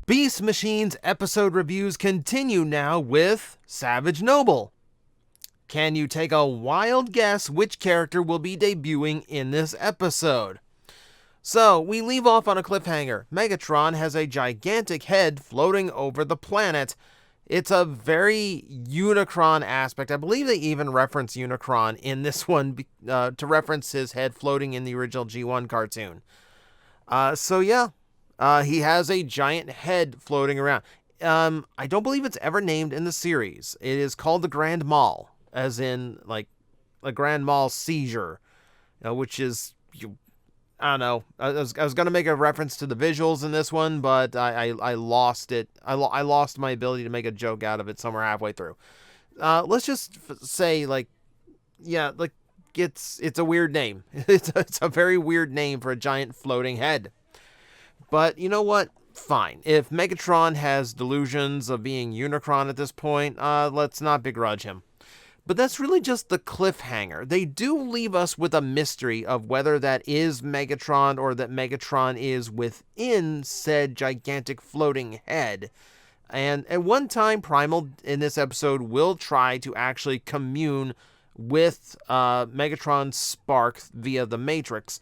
Beast Machine's episode reviews continue now with Savage Noble. Can you take a wild guess which character will be debuting in this episode? So, we leave off on a cliffhanger. Megatron has a gigantic head floating over the planet. It's a very Unicron aspect. I believe they even reference Unicron in this one to reference his head floating in the original G1 cartoon. He has a giant head floating around. I don't believe it's ever named in the series. It is called the Grand Mal, as in, like, a Grand Mal seizure, which is, I don't know. I was going to make a reference to the visuals in this one, but I lost it. I lost my ability to make a joke out of it somewhere halfway through. Let's just say, it's a weird name. It's a very weird name for a giant floating head. But you know what? Fine. If Megatron has delusions of being Unicron at this point, let's not begrudge him. But that's really just the cliffhanger. They do leave us with a mystery of whether that is Megatron or that Megatron is within said gigantic floating head. And at one time, Primal in this episode will try to actually commune with Megatron's spark via the Matrix,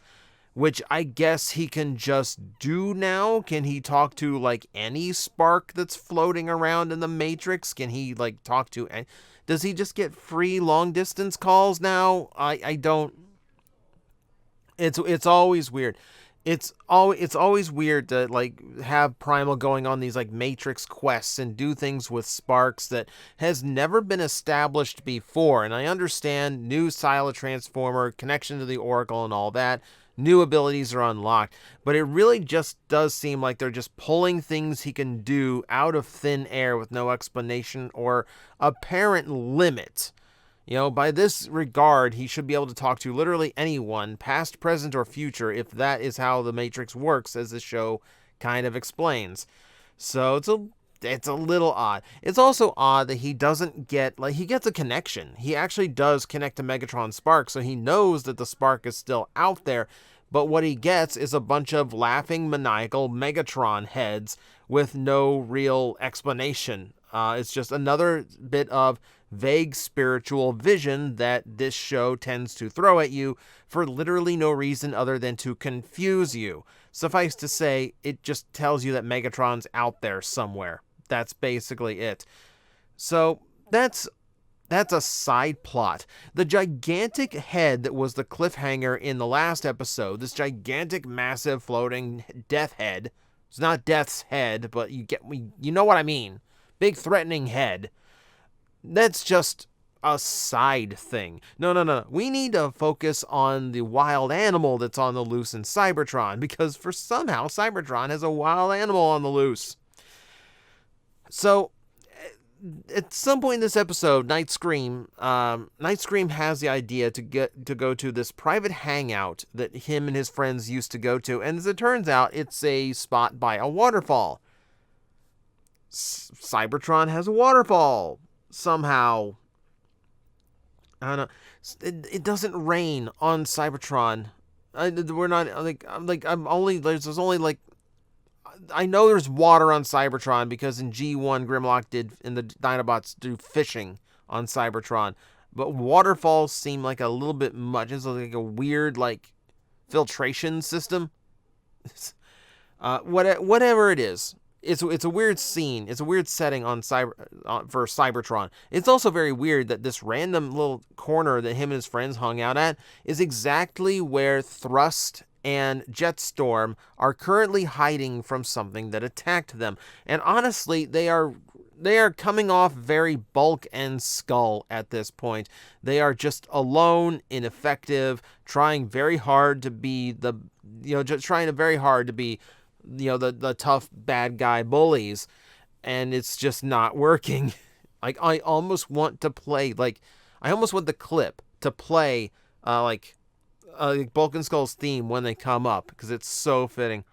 which I guess he can just do now. Can he talk to, like, any spark that's floating around in the Matrix? Can he, like, talk to... Does he just get free long-distance calls now? I don't... It's always weird. It's always weird to, like, have Primal going on these, like, Matrix quests and do things with sparks that has never been established before. And I understand new style of Transformer, connection to the Oracle and all that. New abilities are unlocked, but it really just does seem like they're just pulling things he can do out of thin air with no explanation or apparent limit. By this regard, he should be able to talk to literally anyone, past, present, or future, if that is how the Matrix works, as the show kind of explains. So it's a little odd. It's also odd that he doesn't get, he gets a connection. He actually does connect to Megatron's spark, so he knows that the spark is still out there, but what he gets is a bunch of laughing, maniacal Megatron heads with no real explanation. It's just another bit of vague spiritual vision that this show tends to throw at you for literally no reason other than to confuse you. Suffice to say, it just tells you that Megatron's out there somewhere. That's basically it. So that's a side plot. The gigantic head that was the cliffhanger in the last episode, this gigantic, massive, floating death head. It's not Death's head, but you know what I mean. Big, threatening head. That's just a side thing. No. We need to focus on the wild animal that's on the loose in Cybertron, because somehow Cybertron has a wild animal on the loose. So, at some point in this episode, Night Scream has the idea to go to this private hangout that him and his friends used to go to, and as it turns out, it's a spot by a waterfall. Cybertron has a waterfall somehow. I don't know. It doesn't rain on Cybertron. I know there's water on Cybertron because in G1, Grimlock and the Dinobots do fishing on Cybertron. But waterfalls seem like a little bit much. It's like a weird, filtration system. Whatever it is. It's a weird scene. It's a weird setting for Cybertron. It's also very weird that this random little corner that him and his friends hung out at is exactly where Thrust and Jetstorm are currently hiding from something that attacked them. And honestly, they are coming off very Bulk and Skull at this point. They are just alone, ineffective, trying very hard to be the tough bad guy bullies, and it's just not working. I almost want the clip to play Bulk and Skull's theme when they come up, because it's so fitting.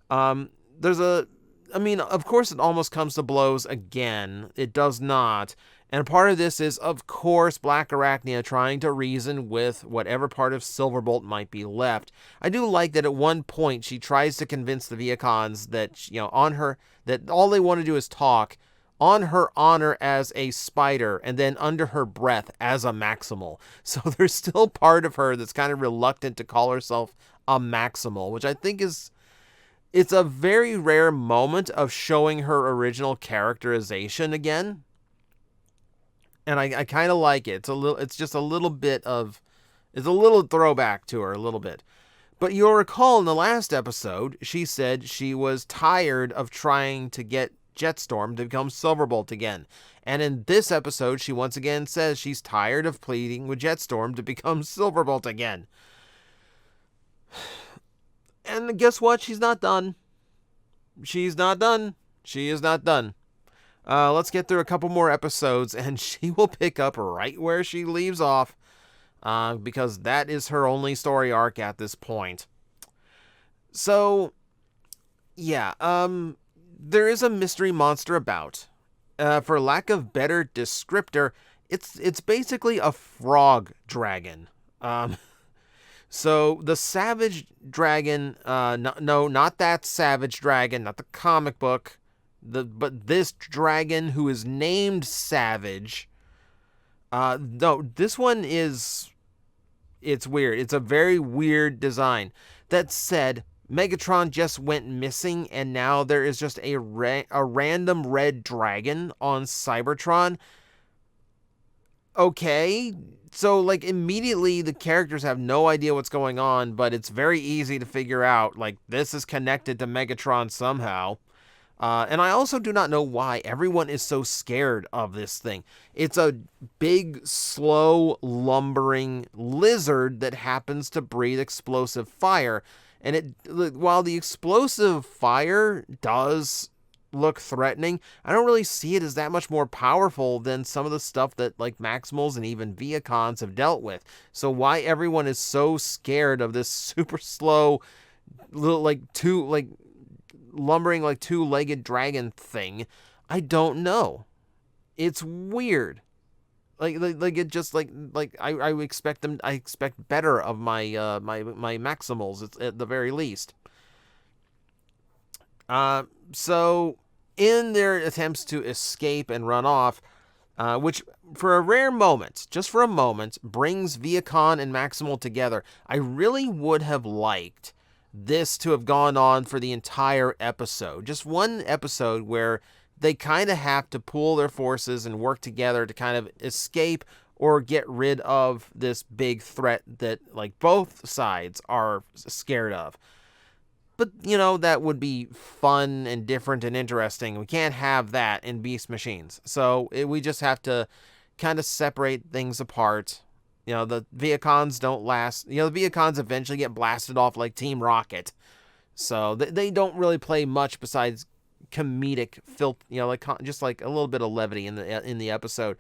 There's I mean, of course, it almost comes to blows again. It does not. And part of this is, of course, Black Arachnia trying to reason with whatever part of Silverbolt might be left. I do like that at one point she tries to convince the Viacons that, on her, that all they want to do is talk, on her honor as a spider, and then under her breath as a Maximal. So there's still part of her that's kind of reluctant to call herself a Maximal, which I think it's a very rare moment of showing her original characterization again. And I kind of like it. It's just a little bit of, it's a little throwback to her, a little bit. But you'll recall in the last episode, she said she was tired of trying to get Jetstorm to become Silverbolt again. And in this episode, she once again says she's tired of pleading with Jetstorm to become Silverbolt again. And guess what? She's not done. She's not done. She is not done. Let's get through a couple more episodes, and she will pick up right where she leaves off, because that is her only story arc at this point. So, yeah, there is a mystery monster about. For lack of better descriptor, it's basically a frog dragon. So the Savage Dragon, no, not that Savage Dragon, not the comic book, but this dragon who is named Savage. No, this one it's weird. It's a very weird design. That said, Megatron just went missing, and now there is just a random red dragon on Cybertron. Okay, so like immediately the characters have no idea what's going on, but it's very easy to figure out, like, this is connected to Megatron somehow. And I also do not know why everyone is so scared of this thing. It's a big, slow, lumbering lizard that happens to breathe explosive fire. And while the explosive fire does look threatening, I don't really see it as that much more powerful than some of the stuff that like Maximals and even Viacons have dealt with. So why everyone is so scared of this super slow, little lumbering like two-legged dragon thing, I don't know. It's weird. Like it just like I expect them. I expect better of my my Maximals at the very least. So in their attempts to escape and run off, which for a rare moment, just for a moment, brings Viacon and Maximal together, I really would have liked this to have gone on for the entire episode. Just one episode where they kind of have to pool their forces and work together to kind of escape or get rid of this big threat that like both sides are scared of. But, that would be fun and different and interesting. We can't have that in Beast Machines. So we just have to kind of separate things apart. The Viacons don't last. The Viacons eventually get blasted off like Team Rocket. So they don't really play much besides comedic filth, just like a little bit of levity in the episode.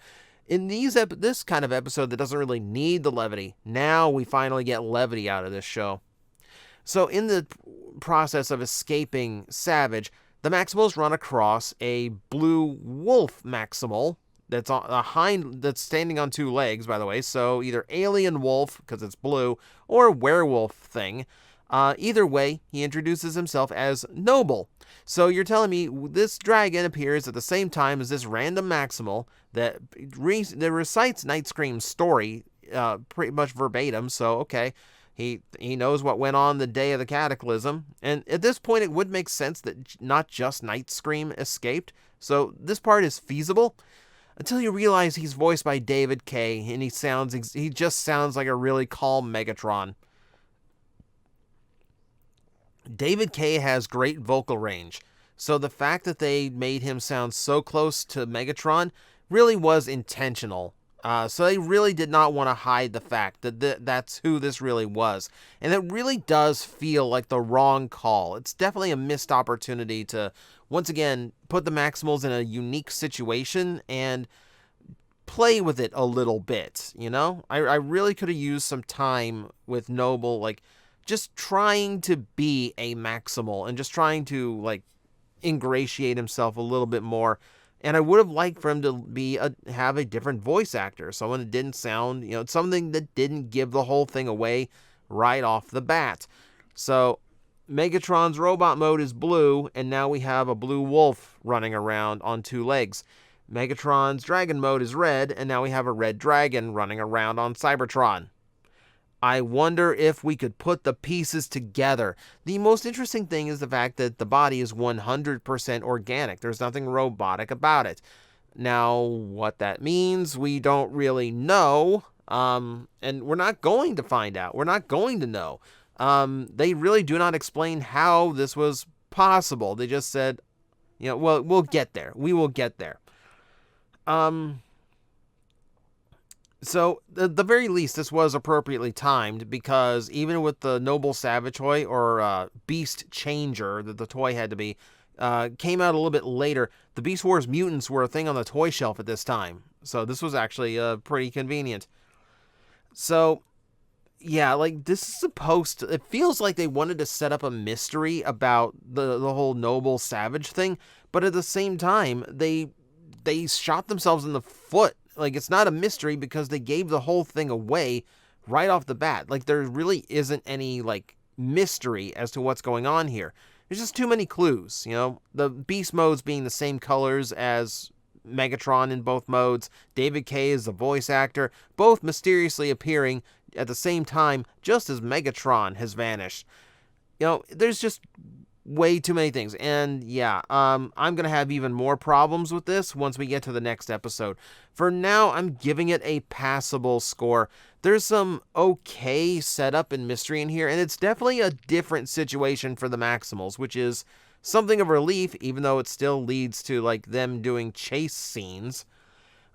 In this kind of episode that doesn't really need the levity, now we finally get levity out of this show. So in the process of escaping Savage, the Maximals run across a blue wolf Maximal that's that's standing on two legs, by the way. So either alien wolf, because it's blue, or werewolf thing. Either way, he introduces himself as Noble. So you're telling me this dragon appears at the same time as this random Maximal that recites Night Scream's story pretty much verbatim. So, okay. He knows what went on the day of the Cataclysm, and at this point it would make sense that not just Night Scream escaped, so this part is feasible, until you realize he's voiced by David Kaye, and he just sounds like a really calm Megatron. David Kaye has great vocal range, so the fact that they made him sound so close to Megatron really was intentional. So they really did not want to hide the fact that that's who this really was. And it really does feel like the wrong call. It's definitely a missed opportunity to, once again, put the Maximals in a unique situation and play with it a little bit, I really could have used some time with Noble, like, just trying to be a Maximal and just trying to, like, ingratiate himself a little bit more. And I would have liked for him to have a different voice actor, someone that didn't sound, something that didn't give the whole thing away right off the bat. So Megatron's robot mode is blue, and now we have a blue wolf running around on 2 legs. Megatron's dragon mode is red, and now we have a red dragon running around on Cybertron. I wonder if we could put the pieces together. The most interesting thing is the fact that the body is 100% organic. There's nothing robotic about it. Now, what that means, we don't really know, and we're not going to find out. We're not going to know. They really do not explain how this was possible. They just said, well, we'll get there. We will get there. So, at the very least, this was appropriately timed, because even with the Noble Savage toy, or Beast Changer that the toy had to be, came out a little bit later, the Beast Wars mutants were a thing on the toy shelf at this time. So this was actually pretty convenient. So, yeah, like, this is supposed to... It feels like they wanted to set up a mystery about the whole Noble Savage thing, but at the same time, they shot themselves in the foot. Like, it's not a mystery because they gave the whole thing away right off the bat. Like, there really isn't any, like, mystery as to what's going on here. There's just too many clues, The beast modes being the same colors as Megatron in both modes. David Kaye is the voice actor, both mysteriously appearing at the same time just as Megatron has vanished. There's just way too many things. And yeah, I'm going to have even more problems with this once we get to the next episode. For now, I'm giving it a passable score. There's some okay setup and mystery in here, and it's definitely a different situation for the Maximals, which is something of relief, even though it still leads to, like, them doing chase scenes.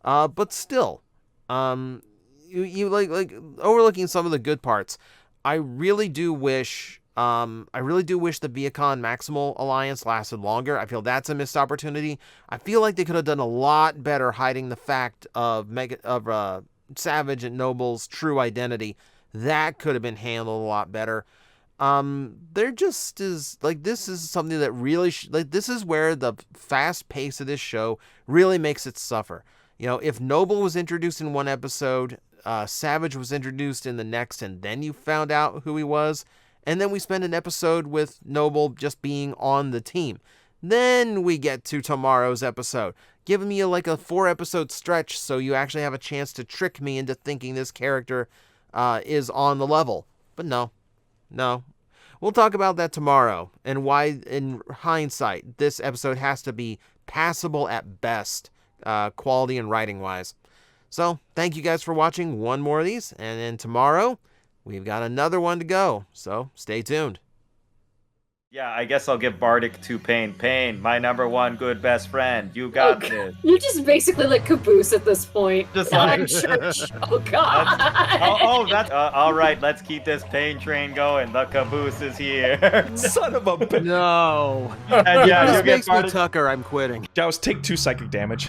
But still, you like overlooking some of the good parts. I really do wish the Viacom Maximal alliance lasted longer. I feel that's a missed opportunity. I feel like they could have done a lot better hiding the fact of Savage and Noble's true identity. That could have been handled a lot better. There just is, like, this is something that really, this is where the fast pace of this show really makes it suffer. If Noble was introduced in one episode, Savage was introduced in the next, and then you found out who he was, and then we spend an episode with Noble just being on the team. Then we get to tomorrow's episode, giving me like a 4-episode stretch so you actually have a chance to trick me into thinking this character is on the level. But no. We'll talk about that tomorrow, and why, in hindsight, this episode has to be passable at best, quality and writing-wise. So, thank you guys for watching one more of these, and then tomorrow, we've got another one to go, so stay tuned. Yeah, I guess I'll give Bardic to Pain. Pain, my number one good best friend. You got this. You're just basically like Caboose at this point. Just like... Oh, God. That's... all right, let's keep this Pain train going. The Caboose is here. Son of a bitch. No. And yeah, this makes me Tucker. I'm quitting. Joust, take 2 psychic damage.